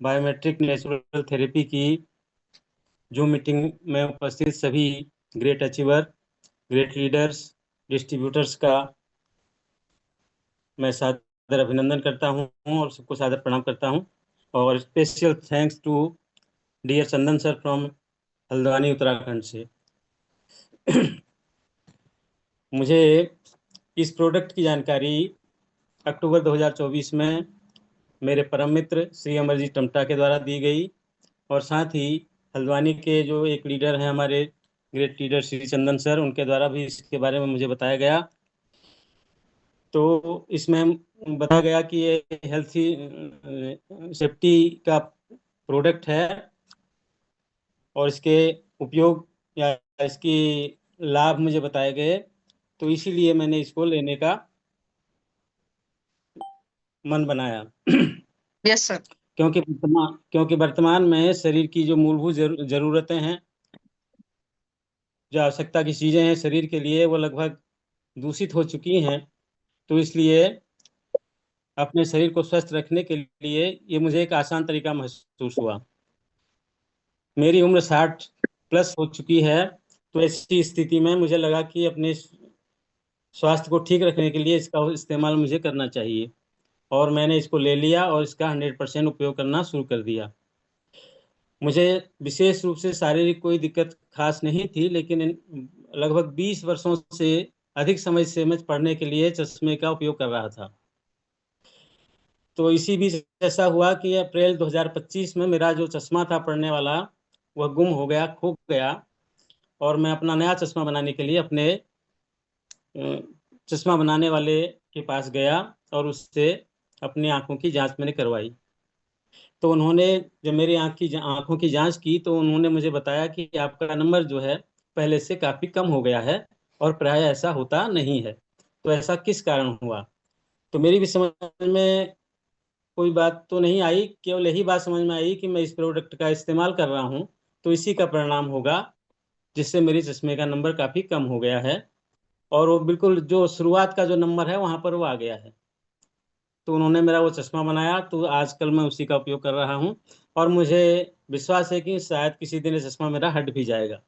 Biometric natural therapy की जो meeting में उपस्थित सभी great achiever, great leaders, distributors का मैं सादर अभिनंदन करता हूँ और सबको सादर प्रणाम करता हूँ। और special thanks to dear Chandan sir from Haldwani Uttarakhand से। मुझे इस प्रोडक्ट की जानकारी अक्टूबर 2024 में मेरे परम मित्र श्री अमरजीत टमटा के द्वारा दी गई, और साथ ही हल्द्वानी के जो एक लीडर हैं हमारे ग्रेट लीडर श्री चंदन सर, उनके द्वारा भी इसके बारे में मुझे बताया गया। तो इसमें बताया गया कि ये हेल्थी सेफ्टी का प्रोडक्ट है और इसके उपयोग या इसकी लाभ मुझे बताए गए, तो इसीलिए मैंने इसको लेने का मन बनाया। Yes sir. क्योंकि वर्तमान में शरीर की जो मूलभूत जरूरतें हैं, जो आवश्यकता की चीजें हैं शरीर के लिए, वो लगभग दूषित हो चुकी हैं। तो इसलिए अपने शरीर को स्वस्थ रखने के लिए ये मुझे एक आसान तरीका महसूस हुआ। मेरी उम्र 60 प्लस हो चुकी है, तो ऐसी स्थिति में मुझे लगा कि अपने स्वास्थ्य को ठीक रखने के लिए इसका इस्तेमाल मुझे करना चाहिए, और मैंने इसको ले लिया और इसका 100% उपयोग करना शुरू कर दिया। मुझे विशेष रूप से शारीरिक कोई दिक्कत खास नहीं थी, लेकिन लगभग 20 वर्षों से अधिक समय से मैं पढ़ने के लिए चश्मे का उपयोग कर रहा था। तो इसी बीच ऐसा हुआ कि अप्रैल 2025 में मेरा जो चश्मा था पढ़ने वाला, वह गुम हो गया, खो गया, और मैं अपना नया चश्मा बनाने के लिए अपने चश्मा बनाने वाले के पास गया और उससे अपनी आंखों की जांच मैंने करवाई। तो उन्होंने जब मेरी आंखों की जांच की, तो उन्होंने मुझे बताया कि आपका नंबर जो है पहले से काफ़ी कम हो गया है, और प्राय ऐसा होता नहीं है। तो ऐसा किस कारण हुआ? तो मेरी भी समझ में कोई बात तो नहीं आई, केवल यही बात समझ में आई कि मैं इस प्रोडक्ट का इस्तेमाल कर रहा हूँ तो इसी का परिणाम होगा, जिससे मेरी चश्मे का नंबर काफ़ी कम हो गया है, और वो बिल्कुल जो शुरुआत का जो नंबर है वहाँ पर वो आ गया है। तो उन्होंने मेरा वो चश्मा बनाया, तो आजकल मैं उसी का उपयोग कर रहा हूँ, और मुझे विश्वास है कि शायद किसी दिन ये चश्मा मेरा हट भी जाएगा।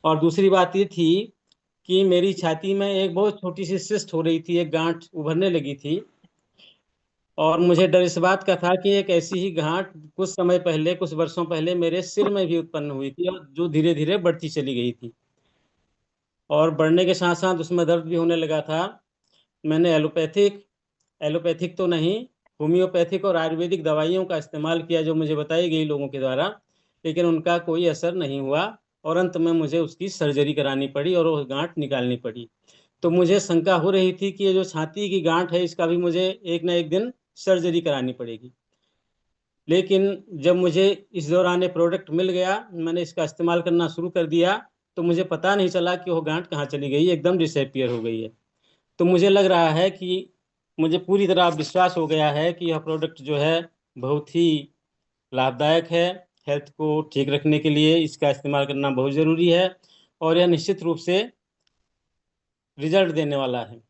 और दूसरी बात ये थी कि मेरी छाती में एक बहुत छोटी सी सिस्ट हो रही थी, एक गांठ उभरने लगी थी, और मुझे डर इस बात का था कि एक ऐसी ही गांठ कुछ समय पहले, कुछ वर्षों पहले मेरे सिर में भी उत्पन्न हुई थी, और जो धीरे धीरे बढ़ती चली गई थी, और बढ़ने के साथ साथ उसमें दर्द भी होने लगा था। मैंने एलोपैथिक तो नहीं, होम्योपैथिक और आयुर्वेदिक दवाइयों का इस्तेमाल किया जो मुझे बताई गई लोगों के द्वारा, लेकिन उनका कोई असर नहीं हुआ, और अंत में मुझे उसकी सर्जरी करानी पड़ी और वो गांठ निकालनी पड़ी। तो मुझे शंका हो रही थी कि ये जो छाती की गांठ है इसका भी मुझे एक ना एक दिन सर्जरी करानी पड़ेगी। लेकिन जब मुझे इस दौरान ये प्रोडक्ट मिल गया, मैंने इसका इस्तेमाल करना शुरू कर दिया, तो मुझे पता नहीं चला कि वो गांठ कहाँ चली गई, एकदम डिसअपीयर हो गई है। तो मुझे लग रहा है कि मुझे पूरी तरह विश्वास हो गया है कि यह प्रोडक्ट जो है बहुत ही लाभदायक है। हेल्थ को ठीक रखने के लिए इसका इस्तेमाल करना बहुत ज़रूरी है, और यह निश्चित रूप से रिजल्ट देने वाला है।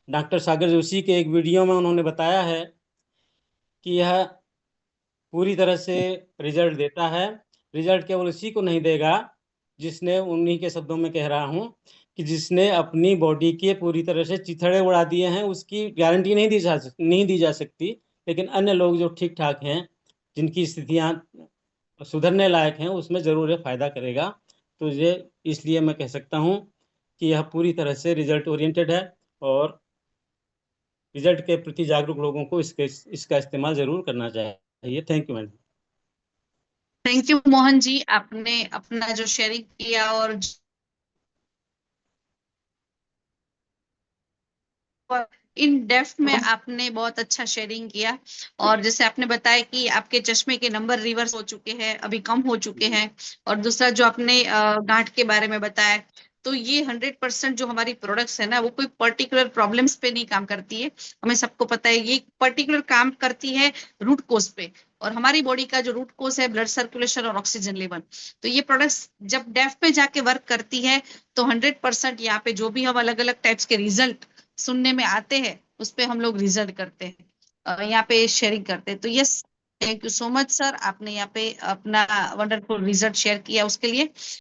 डॉक्टर सागर जोशी के एक वीडियो में उन्होंने बताया है कि यह पूरी तरह से रिजल्ट देता है। रिजल्ट केवल उसी को नहीं देगा जिसने, उन्हीं के शब्दों में कह रहा हूँ, कि जिसने अपनी बॉडी के पूरी तरह से चिथड़े उड़ा दिए हैं, उसकी गारंटी नहीं दी जा सकती। लेकिन अन्य लोग जो ठीक ठाक हैं, जिनकी स्थितियाँ सुधरने लायक हैं, उसमें ज़रूर ये फायदा करेगा। तो ये इसलिए मैं कह सकता हूँ कि यह पूरी तरह से रिजल्ट ओरिएंटेड है, और रिजल्ट के प्रति जागरूक लोगों को इसका इस्तेमाल जरूर करना चाहिए। Thank you madam. Thank you Mohan ji, आपने अपना जो शेयरिंग किया और इन डेप्थ में आपने बहुत अच्छा शेयरिंग किया। और जैसे आपने बताया कि आपके चश्मे के नंबर रिवर्स हो चुके हैं, अभी कम हो चुके हैं, और दूसरा जो आपने गांठ के बारे में बताया, तो ये 100% जो हमारी प्रोडक्ट्स है ना, वो कोई पर्टिकुलर प्रॉब्लम्स पे नहीं काम करती है। हमें सबको पता है ये पर्टिकुलर काम करती है रूट कोज पे, और हमारी बॉडी का जो रूट कोज है ब्लड सर्कुलेशन और ऑक्सीजन लेवल। तो ये प्रोडक्ट्स जब डेप्थ में जाके वर्क करती है, तो 100% यहाँ पे जो भी हम अलग अलग टाइप्स के रिजल्ट सुनने में आते हैं, उस पे हम लोग रिजल्ट करते हैं, यहाँ पे शेयरिंग करते हैं। तो yes, thank you so much sir, आपने यहाँ पे अपना वंडरफुल रिजल्ट शेयर किया उसके लिए।